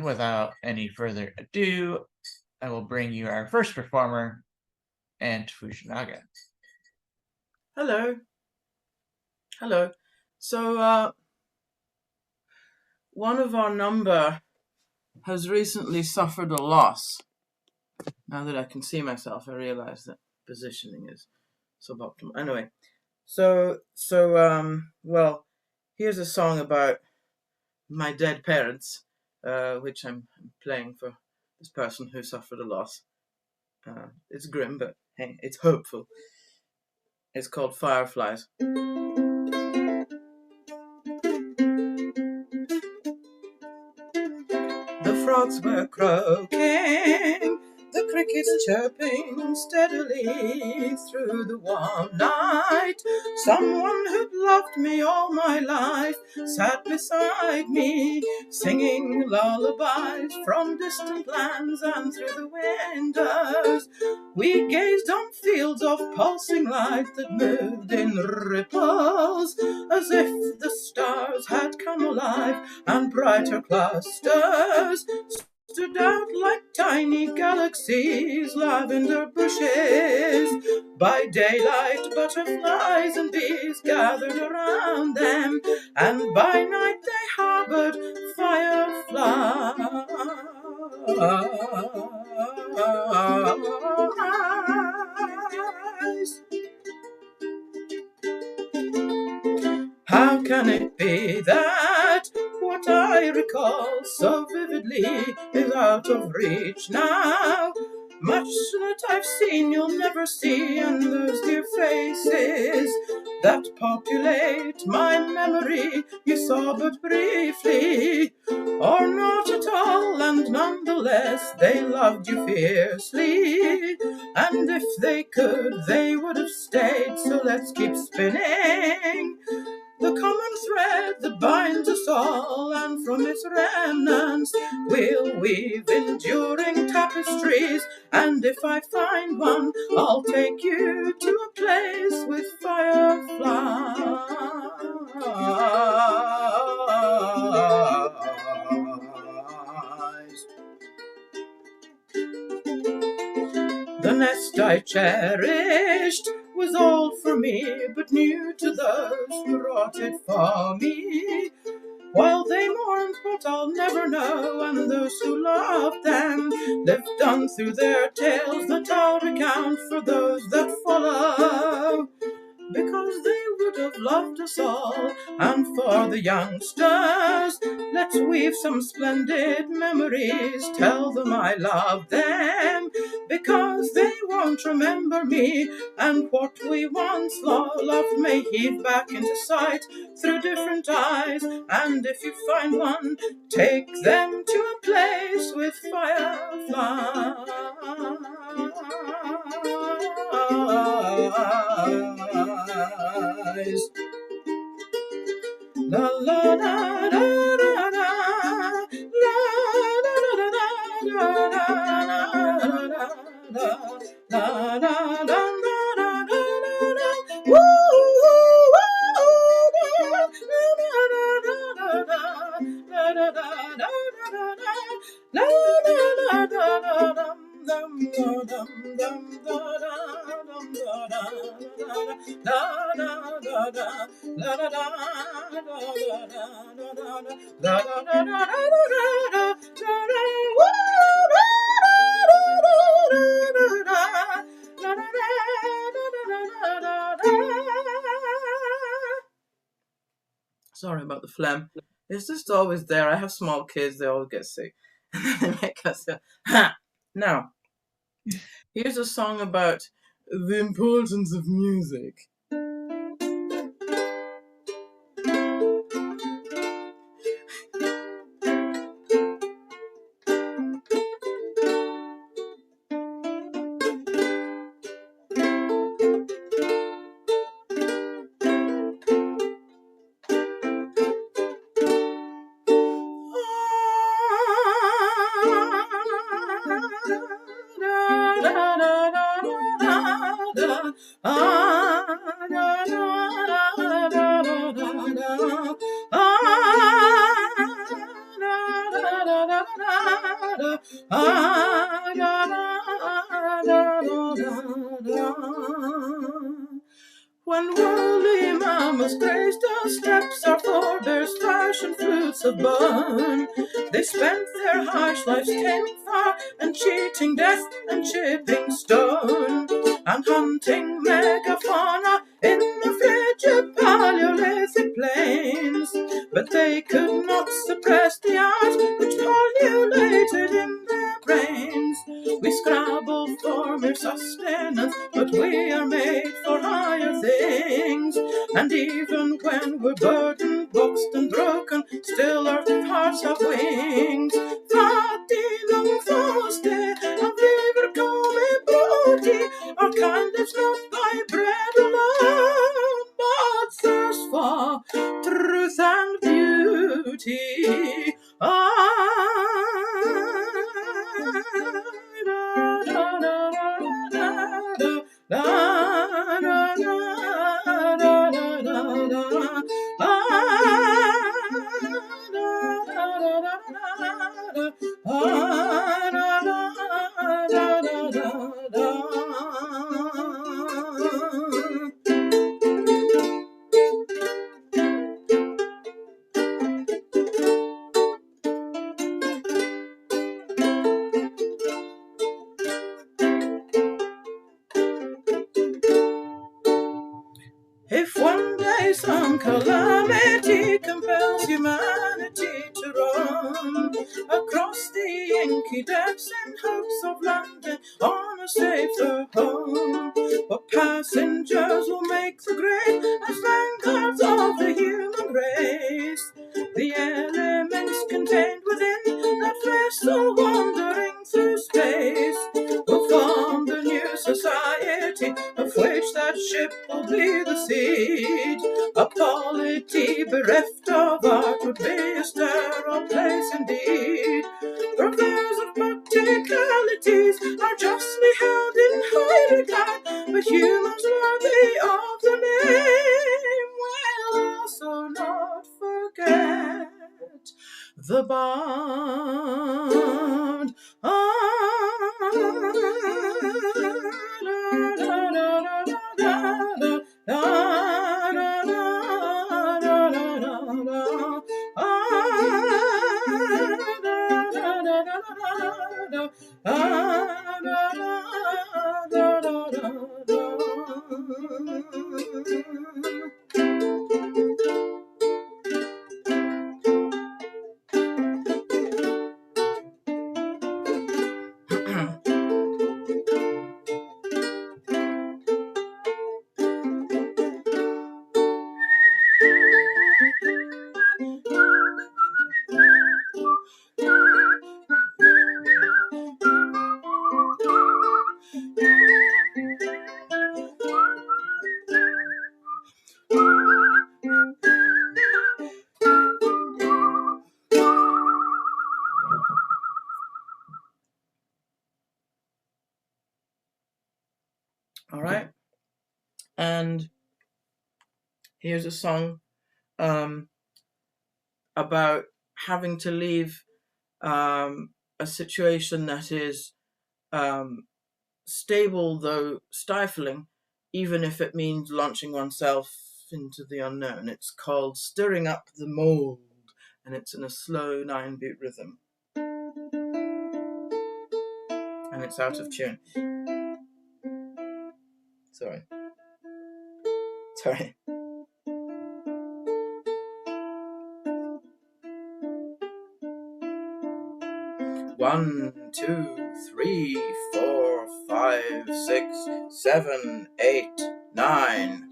And without any further ado, I will bring you our first performer, Aunt Fujinaga. Hello. Hello. So, one of our number has recently suffered a loss. Now that I can see myself, I realize that positioning is suboptimal. Anyway, well, here's a song about my dead parents, which I'm playing for this person who suffered a loss. It's grim, but hey, it's hopeful. It's called Fireflies. The frogs were croaking, the crickets chirping steadily through the warm night. Someone who'd loved me all my life sat beside me, singing lullabies from distant lands and through the windows. We gazed on fields of pulsing light that moved in ripples, as if the stars had come alive and brighter clusters stood out like tiny galaxies, lavender bushes. By daylight, butterflies and bees gathered around them, and by night they harbored fireflies. How can it be that what I recall so vividly is out of reach now? Much that I've seen you'll never see, and those dear faces that populate my memory you saw but briefly, or not at all, and nonetheless they loved you fiercely. And if they could, they would have stayed, so let's keep spinning the common thread that binds us all, and from its remnants we'll weave enduring tapestries. And if I find one, I'll take you to a place with fireflies. The nest I cherished was old for me, but new to those who wrought it for me. While they mourned what I'll never know, and those who loved them lived on through their tales that I'll recount for those that follow, because they would have loved us all. And for the youngsters, let's weave some splendid memories, tell them I love them, because they won't remember me, and what we once loved may heave back into sight through different eyes. And if you find one, take them to a place with fireflies. La la la la la la, la la la la la la la. Sorry about the phlegm. It's just always there. I have small kids, they always get sick. And then they make us go, ha! Now, here's a song about the importance of music. When worldly mamas graced our steps, our forebears fashion flutes of bun. They spent their harsh lives taming far and cheating death and chipping stone and hunting megafauna in the frigid Paleolithic plains. But they could not suppress the arts which polluted in their brains. We scrabble for mere sustenance, but we are made for higher things. And even when we're burdened, boxed and broken, still our hearts have wings. Fatti non foste, a vivere come bruti, our kind lives not by bread alone, but thirst for truth and beauty. If one day some calamity compels humanity to roam across the inky depths in hopes of landing on a safer home, what passengers will make the grade as vanguards of the human race? The elements contained within that vessel wandering through space will form the new society of which that ship will be the seed. A polity bereft of art would be a sterile place indeed. Purveyors of practicalities are justly held in high regard, but humans worthy of the name will also not forget the bond. All right, and here's a song about having to leave a situation that is stable though stifling, even if it means launching oneself into the unknown. It's called Stirring Up the Mould, and it's in a slow 9-beat rhythm. And it's out of tune. Sorry. 1, 2, 3, 4, 5, 6, 7, 8, 9.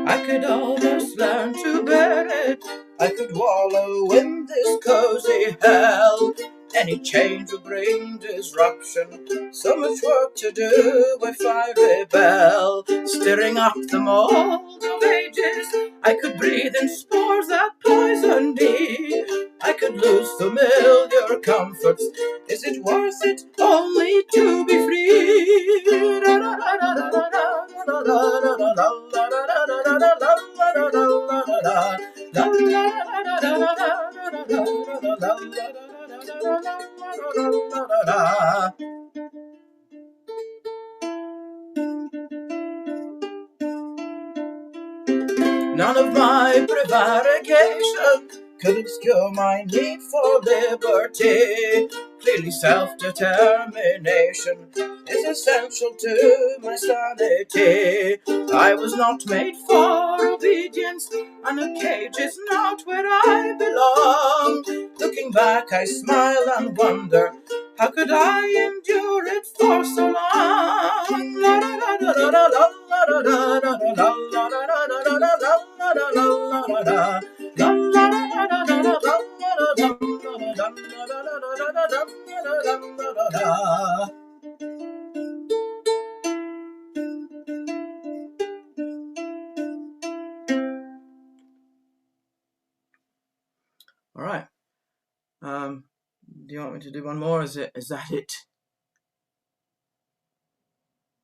I could almost learn to bear it. I could wallow in this cozy hell. Any change will bring disruption. So much work to do, if I rebel, stirring up the mold of ages. I could breathe in spores that poison me. I could lose familiar comforts. Is it worth it only to be free? None of my prevarication could obscure my need for liberty. Clearly self-determination is essential to my sanity. I was not made for obedience, and a cage is not where I belong. Looking back, I smile and wonder, how could I endure it for so long? La la la la la la la la la la. All right. Do you want me to do one more? Is that it?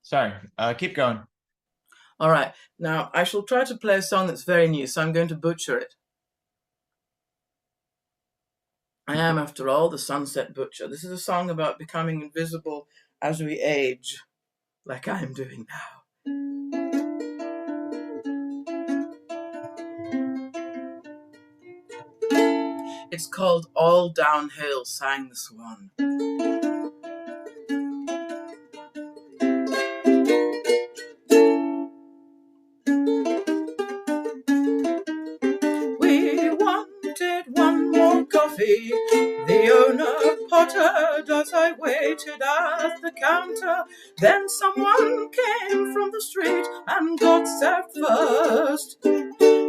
Sorry, keep going. All right. Now, I shall try to play a song that's very new, so I'm going to butcher it. I am, after all, the Sunset Butcher. This is a song about becoming invisible as we age, like I am doing now. It's called All Downhill, sang the Swan. We wanted one more coffee, the owner pottered as I waited at the counter. Then someone came from the street and got served first.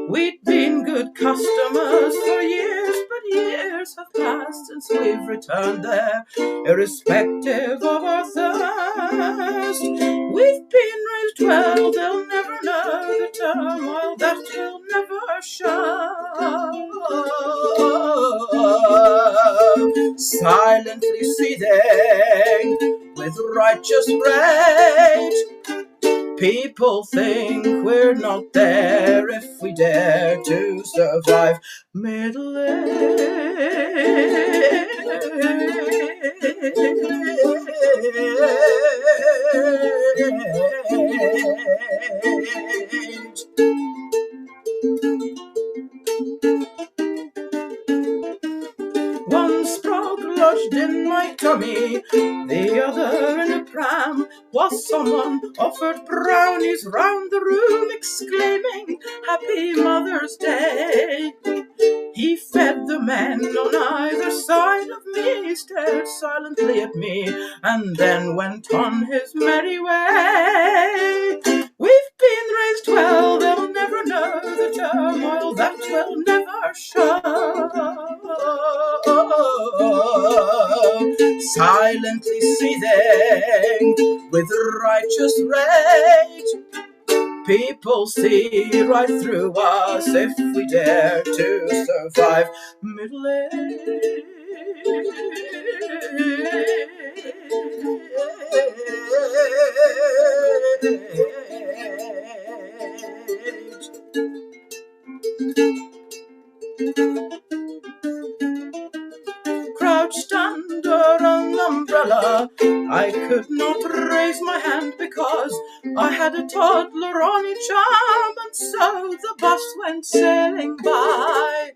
We'd been good customers for years, but years have passed since we've returned there, irrespective of our thirst. We've been raised well, they'll never know the turmoil that will never show. Silently seething with righteous rage, people think we're not there if we dare to survive middle age. One sprog lodged in my tummy, the other in a pram, while someone offered brownies round the room, exclaiming, Happy Mother's Day. He fed the men on either side of me, stared silently at me, and then went on his merry way. We've been raised well, they'll never know the turmoil that will never show. Silently seething with righteous rage, people see right through us if we dare to survive middle age. Crouched under an umbrella, I could not raise my hand because I had a toddler on each arm, and so the bus went sailing by.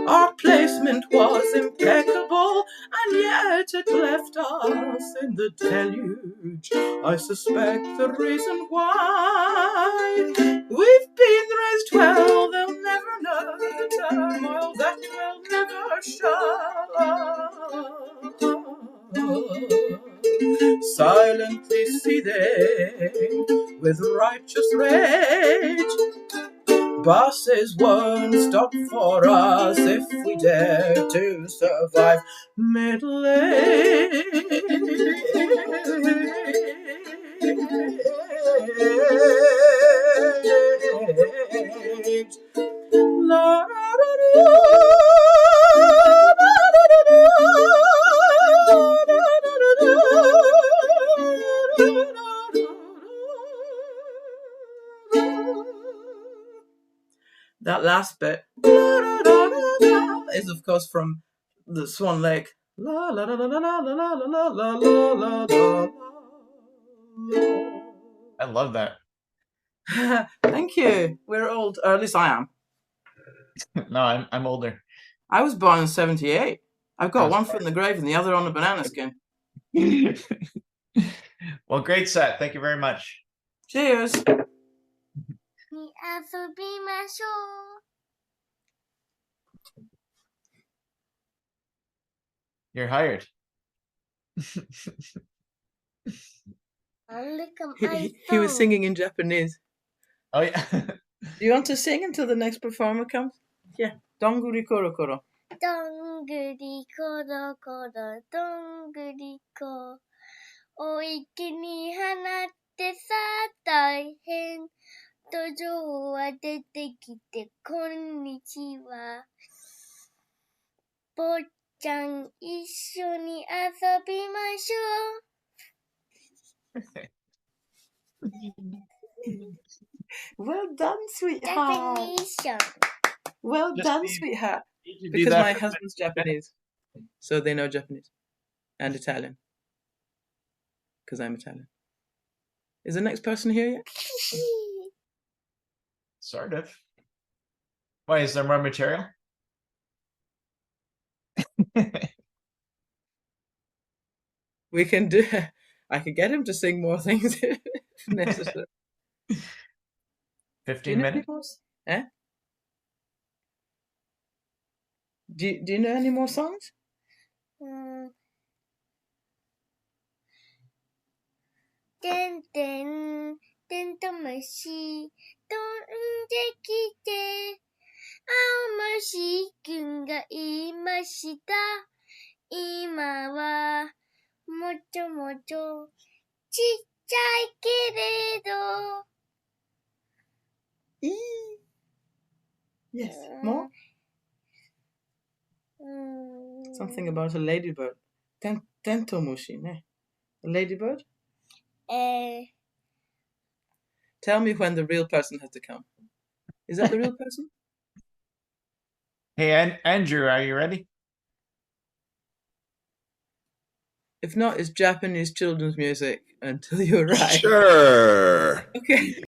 Our placement was impeccable, and yet it left us in the deluge. I suspect the reason why. We've been raised well, they'll never know the turmoil that will never show. Silently seething with righteous rage, buses won't stop for us if we dare to survive middle age. La, da, da, da, that last bit is, of course, from the Swan Lake. La la la la la la la la la la la la. I love that. Thank you. We're old, or at least I am. No, I'm older. I was born in 78. I've I got was one foot in the grave and the other on a banana skin. Well, great set. Thank you very much. Cheers. に遊びましょう。 You're hired. Look at He, my he was phone. singing in Japanese. Oh yeah. Do you want to sing until the next performer comes? Yeah. Donguri koro koro. どんぐりころころどんぐりこお池に放ってさ大変土壌は出てきてこんにちは坊ちゃん一緒に遊びましょう Well done, デ sweetheart. フィニッション Well Just done, be- sweetheart. You should do Because that my for- husband's Japanese. So they know Japanese. And Italian. Because I'm Italian. Is the next person here yet? Sort of. Why, is there more material? We can do... I could get him to sing more things if necessary. Do you 15 know any minutes? more? Eh? Do you know any more songs? てんてんテントウムシ飛んできて青虫くんがいました今はもちょもちょちっちゃいけれど Yes. More? Something about a ladybird. Tentomushi, ne? A ladybird? Tell me when the real person has to come. Is that the real person? Hey, Andrew, are you ready? If not, it's Japanese children's music until you arrive. Sure. Okay.